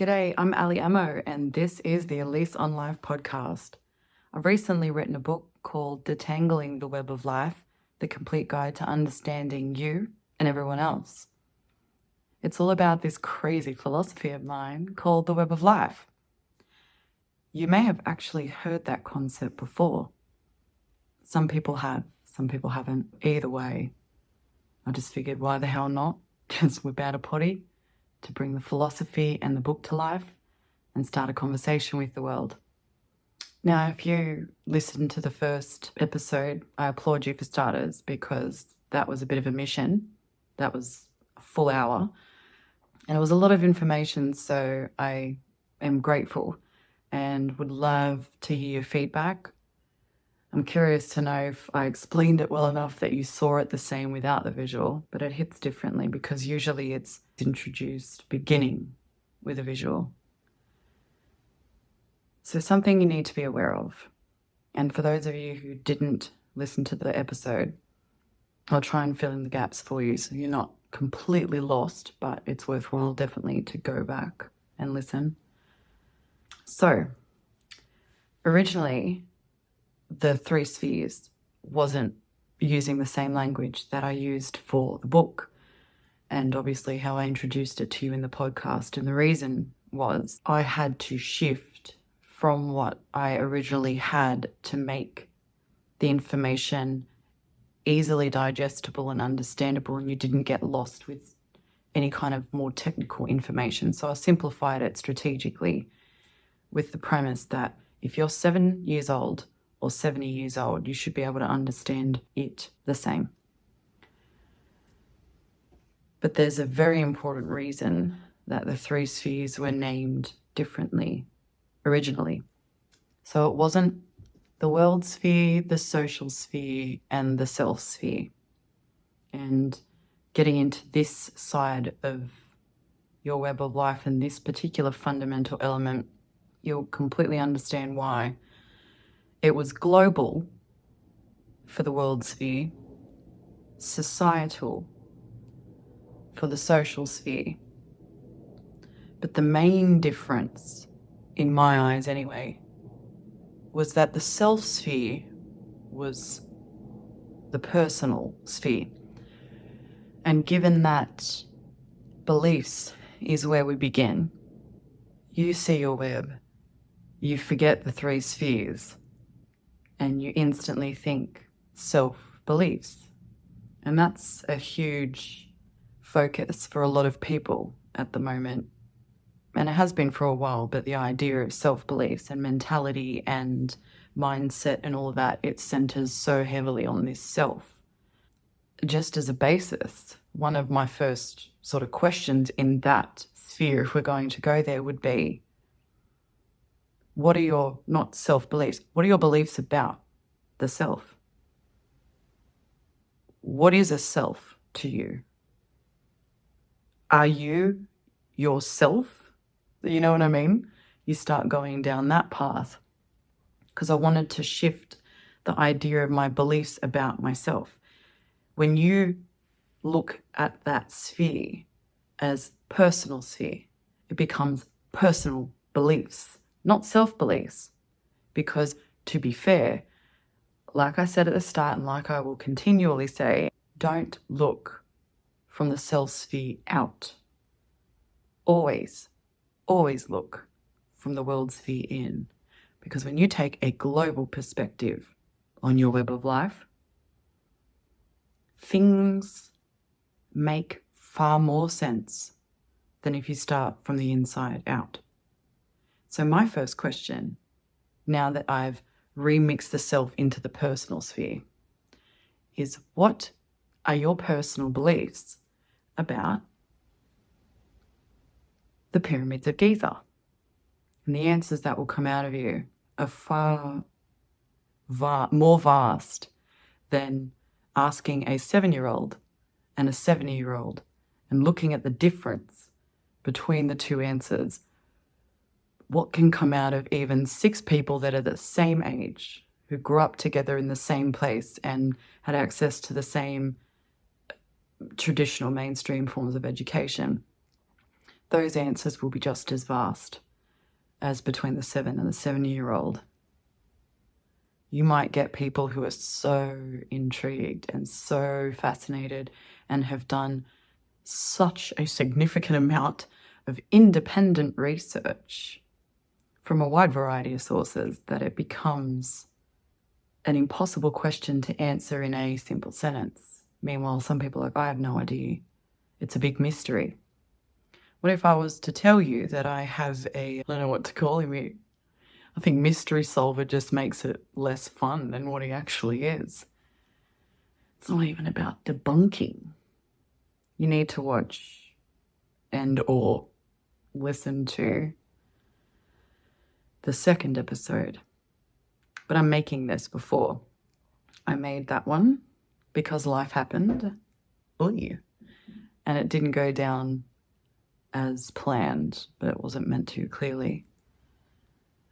G'day, I'm Ali Amo, and this is the Lease on Life podcast. I've recently written a book called Detangling the Web of Life, the complete guide to understanding you and everyone else. It's all about this crazy philosophy of mine called the web of life. You may have actually heard that concept before. Some people have, some people haven't. Either way, I just figured, why the hell not? Just whip out a potty to bring the philosophy and the book to life and start a conversation with the world. Now, if you listened to the first episode, I applaud you for starters, because that was a bit of a mission. That was a full hour and it was a lot of information, so I am grateful and would love to hear your feedback. I'm curious to know if I explained it well enough that you saw it the same without the visual, but it hits differently because usually it's introduced beginning with a visual. So something you need to be aware of. And for those of you who didn't listen to the episode, I'll try and fill in the gaps for you so you're not completely lost, but it's worthwhile definitely to go back and listen. So originally, the 3 spheres wasn't using the same language that I used for the book, and obviously how I introduced it to you in the podcast. And the reason was I had to shift from what I originally had to make the information easily digestible and understandable, and you didn't get lost with any kind of more technical information. So I simplified it strategically with the premise that if you're 7 years old or 70 years old, you should be able to understand it the same. But there's a very important reason that the 3 spheres were named differently originally. So it wasn't the world sphere, the social sphere, and the self sphere. And getting into this side of your web of life and this particular fundamental element, you'll completely understand why. It was global for the world sphere, societal for the social sphere. But the main difference, in my eyes anyway, was that the self sphere was the personal sphere. And given that beliefs is where we begin, you see your web, you forget the 3 spheres, and you instantly think self-beliefs. And that's a huge focus for a lot of people at the moment. And it has been for a while, but the idea of self-beliefs and mentality and mindset and all of that, it centers so heavily on this self. Just as a basis, one of my first sort of questions in that sphere, if we're going to go there, would be, what are your, not self-beliefs, what are your beliefs about the self? What is a self to you? Are you yourself? You know what I mean? You start going down that path, because I wanted to shift the idea of my beliefs about myself. When you look at that sphere as personal sphere, it becomes personal beliefs, not self-beliefs. Because to be fair, like I said at the start, and like I will continually say, don't look from the self sphere out. Always look from the world sphere in. Because when you take a global perspective on your web of life, things make far more sense than if you start from the inside out. So my first question, now that I've remixed the self into the personal sphere, is what are your personal beliefs about the pyramids of Giza? And the answers that will come out of you are far more vast than asking a 7-year-old and a 70-year-old and looking at the difference between the 2 answers. What can come out of even 6 people that are the same age, who grew up together in the same place and had access to the same traditional mainstream forms of education? those answers will be just as vast as between the 7 and the 70-year-old. You might get people who are so intrigued and so fascinated and have done such a significant amount of independent research from a wide variety of sources that it becomes an impossible question to answer in a simple sentence. Meanwhile, some people are like, I have no idea. It's a big mystery. What if I was to tell you that I have I don't know what to call him. I think mystery solver just makes it less fun than what he actually is. It's not even about debunking. You need to watch or listen to the second episode. But I'm making this before. I made that one because life happened. Ooh. And it didn't go down as planned, but it wasn't meant to, clearly.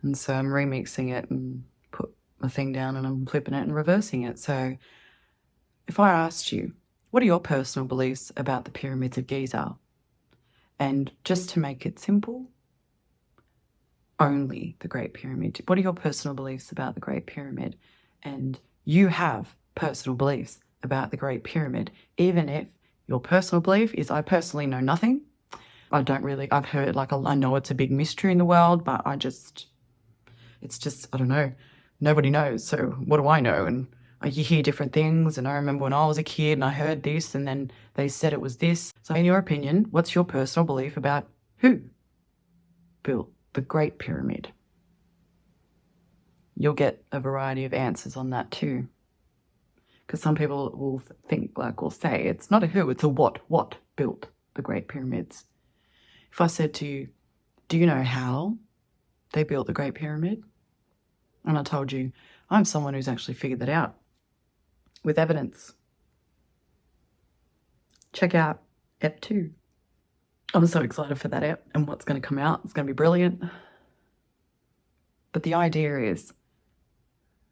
And so I'm remixing it and put my thing down and I'm flipping it and reversing it. So if I asked you, what are your personal beliefs about the pyramids of Giza? And just to make it simple, only the Great Pyramid. What are your personal beliefs about the Great Pyramid? And you have personal beliefs about the Great Pyramid, even if your personal belief is, I personally know nothing. I've heard, I know it's a big mystery in the world, but I don't know. Nobody knows. So what do I know? And you hear different things. And I remember when I was a kid and I heard this and then they said it was this. So in your opinion, what's your personal belief about who built the Great Pyramid? You'll get a variety of answers on that too. Because some people will say, it's not a who, it's a what. What built the Great Pyramids? If I said to you, do you know how they built the Great Pyramid? And I told you, I'm someone who's actually figured that out with evidence. Check out Ep 2. I'm so excited for that ep and what's going to come out. It's going to be brilliant. But the idea is,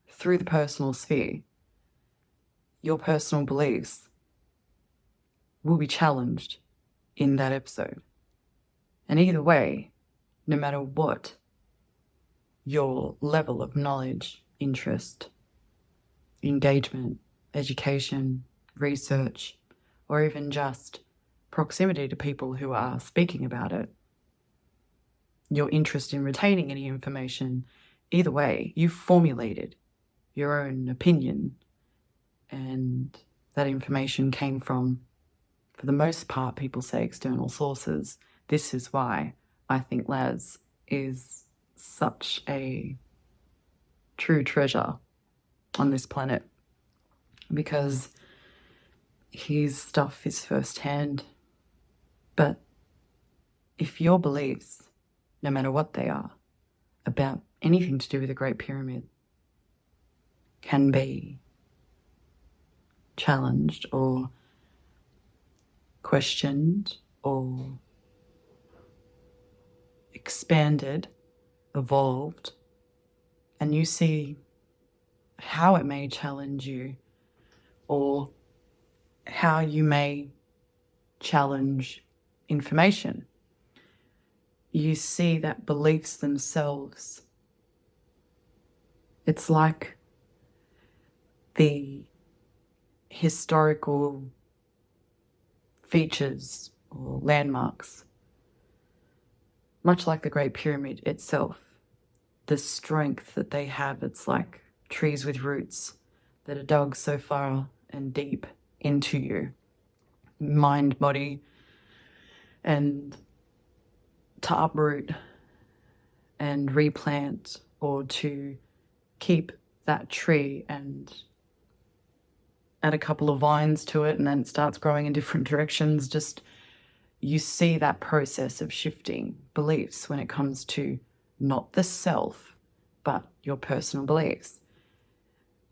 through the personal sphere, your personal beliefs will be challenged in that episode. And either way, no matter what your level of knowledge, interest, engagement, education, research, or even just proximity to people who are speaking about it, your interest in retaining any information, either way, you've formulated your own opinion, and that information came from, for the most part, people say external sources. This is why I think Laz is such a true treasure on this planet, because his stuff is firsthand. But if your beliefs, no matter what they are, about anything to do with the Great Pyramid can be challenged or questioned or expanded, evolved, and you see how it may challenge you or how you may challenge information, you see that beliefs themselves, it's like the historical features or landmarks, much like the Great Pyramid itself, the strength that they have, it's like trees with roots that are dug so far and deep into you, mind, body, and to uproot and replant, or to keep that tree and add a couple of vines to it and then it starts growing in different directions. Just, you see that process of shifting beliefs when it comes to not the self, but your personal beliefs.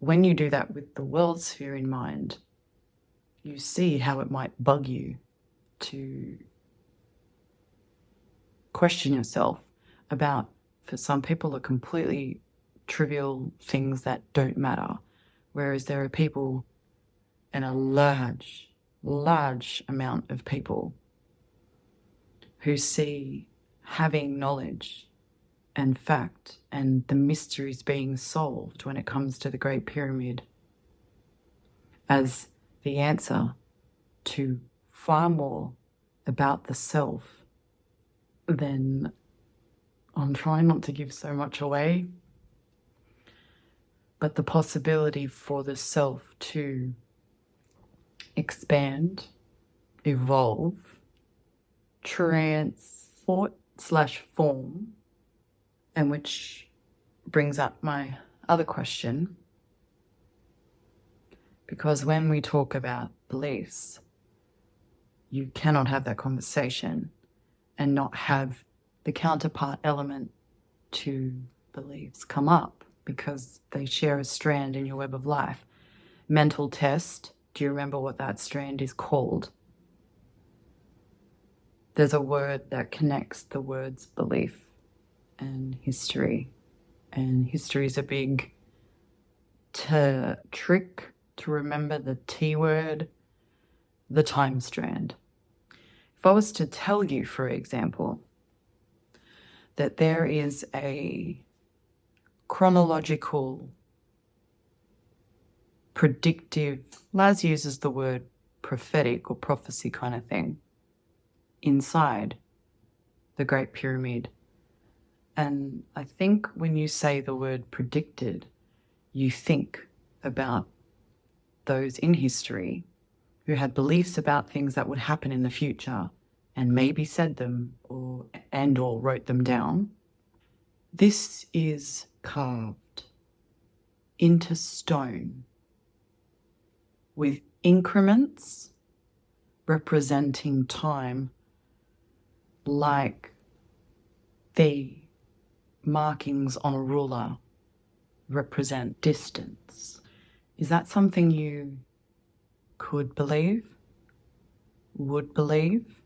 When you do that with the world sphere in mind, you see how it might bug you to question yourself about, for some people, are completely trivial things that don't matter. Whereas there are people, and a large amount of people, who see having knowledge and fact and the mysteries being solved when it comes to the Great Pyramid as the answer to far more about the self, then I'm trying not to give so much away, but the possibility for the self to expand, evolve, transport/form, and which brings up my other question, because when we talk about beliefs, you cannot have that conversation and not have the counterpart element to beliefs come up, because they share a strand in your web of life. Mental test, do you remember what that strand is called? There's a word that connects the words belief and history. And history is a big trick to remember the T word, the time strand. If I was to tell you, for example, that there is a chronological, predictive, Laz uses the word prophetic or prophecy kind of thing, inside the Great Pyramid. And I think when you say the word predicted, you think about those in history who had beliefs about things that would happen in the future and maybe said them or wrote them down. This is carved into stone with increments representing time, like the markings on a ruler represent distance. Is that something you could believe, would believe,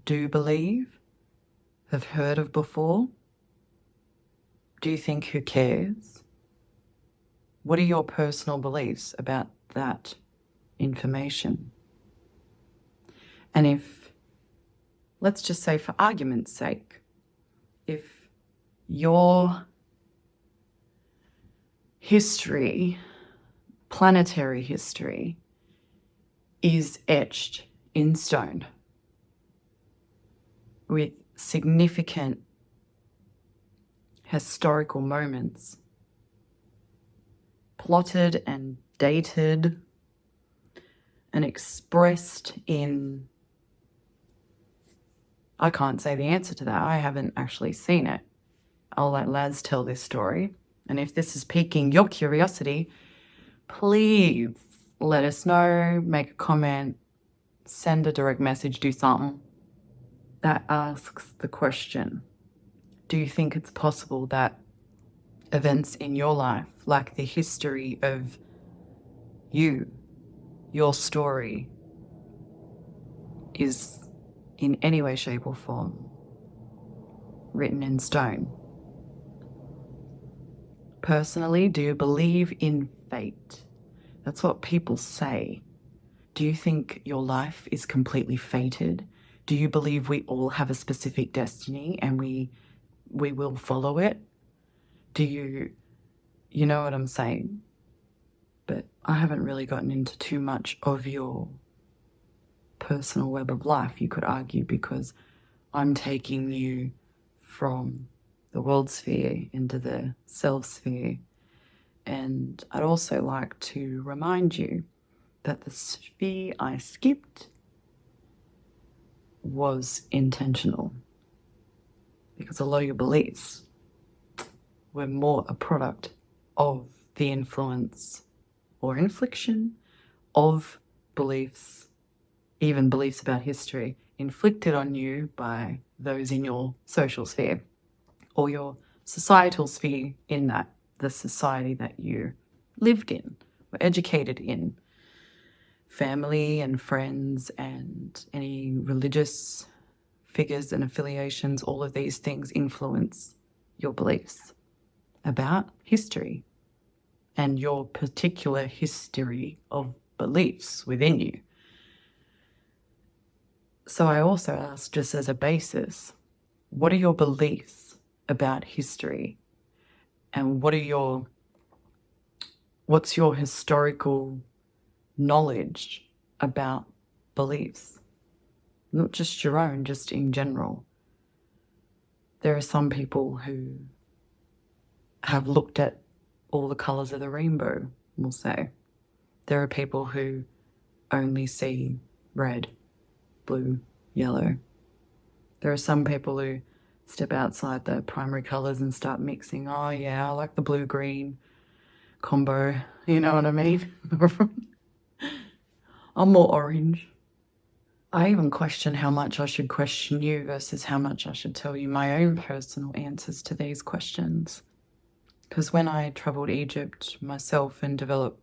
do believe, have heard of before? Do you think who cares? What are your personal beliefs about that information? And if, let's just say for argument's sake, if your history, planetary history, is etched in stone with significant historical moments plotted and dated and expressed in, I can't say the answer to that. I haven't actually seen it. I'll let Laz tell this story. And if this is piquing your curiosity, please let us know, make a comment, send a direct message, do something that asks the question, do you think it's possible that events in your life, like the history of you, your story, is in any way, shape or form written in stone? Personally, do you believe in fate? That's what people say. Do you think your life is completely fated? Do you believe we all have a specific destiny and we will follow it? Do you know what I'm saying? But I haven't really gotten into too much of your personal web of life, you could argue, because I'm taking you from the world sphere into the self sphere. And I'd also like to remind you that the sphere I skipped was intentional, because a lot of your beliefs were more a product of the influence or infliction of beliefs, even beliefs about history, inflicted on you by those in your social sphere or your societal sphere, in that the society that you lived in, were educated in, family and friends and any religious figures and affiliations. All of these things influence your beliefs about history and your particular history of beliefs within you. So I also asked, just as a basis, what are your beliefs about history? And what's your historical knowledge about beliefs? Not just your own, just in general. There are some people who have looked at all the colours of the rainbow, we'll say. There are people who only see red, blue, yellow. There are some people who step outside the primary colours and start mixing. Oh yeah, I like the blue-green combo, you know what I mean? I'm more orange. I even question how much I should question you versus how much I should tell you my own personal answers to these questions. Because when I travelled Egypt myself and developed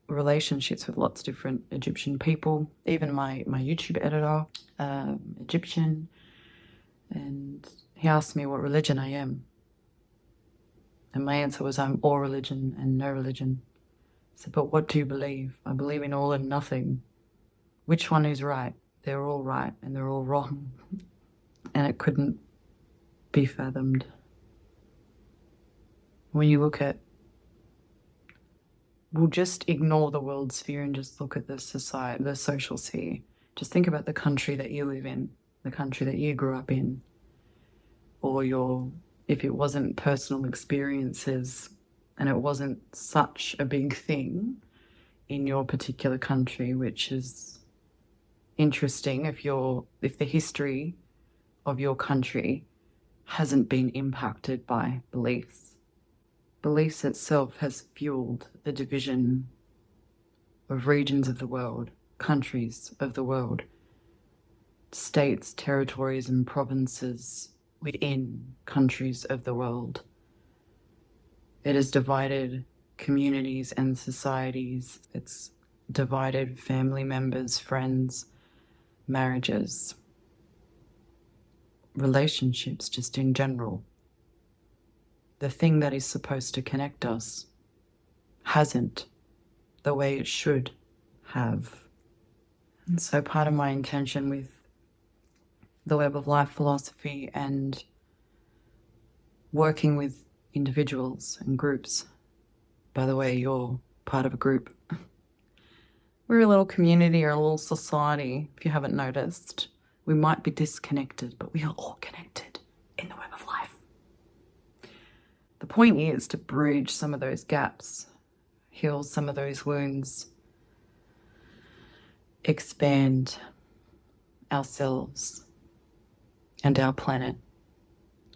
relationships with lots of different Egyptian people, even my YouTube editor, Egyptian, and he asked me what religion I am. And my answer was, I'm all religion and no religion. I said, but what do you believe? I believe in all and nothing. Which one is right? They're all right and they're all wrong. And it couldn't be fathomed. When you look at, we'll just ignore the world sphere and just look at the society, the social sphere. Just think about the country that you live in, the country that you grew up in, or if it wasn't personal experiences and it wasn't such a big thing in your particular country, which is interesting if the history of your country hasn't been impacted by beliefs. Beliefs itself has fueled the division of regions of the world, countries of the world, states, territories, and provinces within countries of the world. It has divided communities and societies. It's divided family members, friends, marriages, relationships just in general. The thing that is supposed to connect us hasn't the way it should have. And so part of my intention with the Web of Life philosophy and working with individuals and groups, by the way, you're part of a group. We're a little community or a little society, if you haven't noticed. We might be disconnected, but we are all connected in the Web of Life. The point is to bridge some of those gaps, heal some of those wounds, expand ourselves and our planet.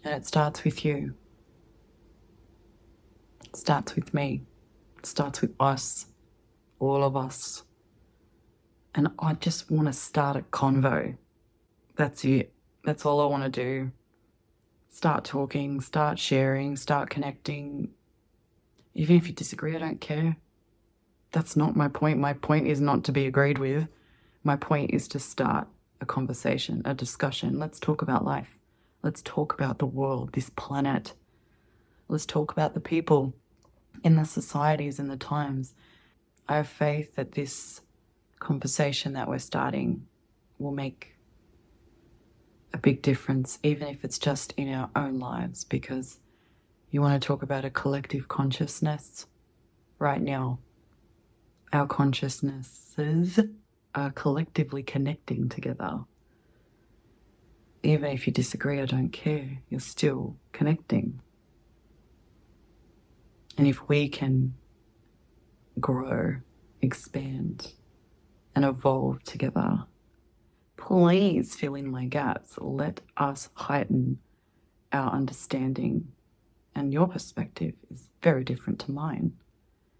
And it starts with you. It starts with me. It starts with us, all of us. And I just want to start a convo. That's it. That's all I want to do. Start talking, start sharing, start connecting. Even if you disagree, I don't care. That's not my point. My point is not to be agreed with. My point is to start a conversation, a discussion. Let's talk about life. Let's talk about the world, this planet. Let's talk about the people in the societies and the times. I have faith that this conversation that we're starting will make a big difference, even if it's just in our own lives, because you want to talk about a collective consciousness. Right now, our consciousnesses are collectively connecting together. Even if you disagree, I don't care. You're still connecting. And if we can grow, expand, and evolve together, please fill in my gaps. Let us heighten our understanding. And your perspective is very different to mine.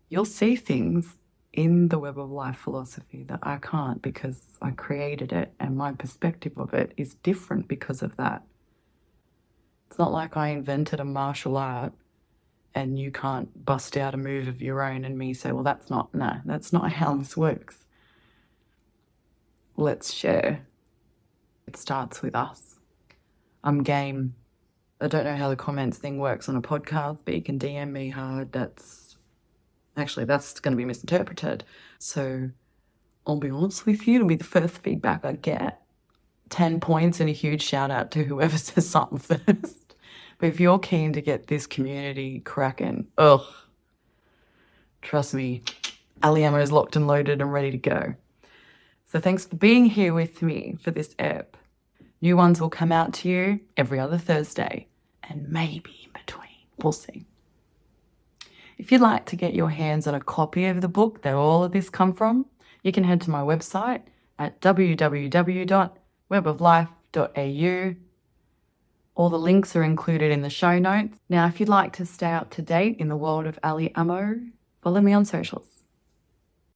You'll see things in the Web of Life philosophy that I can't, because I created it and my perspective of it is different because of that. It's not like I invented a martial art and you can't bust out a move of your own and me say, well, that's not how this works. Let's share. It starts with us. I'm game. I don't know how the comments thing works on a podcast, but you can DM me hard. That's going to be misinterpreted. So I'll be honest with you, it'll be the first feedback I get. 10 points and a huge shout out to whoever says something first. But if you're keen to get this community cracking, trust me, Ali Ammo is locked and loaded and ready to go. So thanks for being here with me for this ep. New ones will come out to you every other Thursday, and maybe in between. We'll see. If you'd like to get your hands on a copy of the book that all of this come from, you can head to my website at www.weboflife.au. All the links are included in the show notes. Now, if you'd like to stay up to date in the world of Ali Ammo, follow me on socials.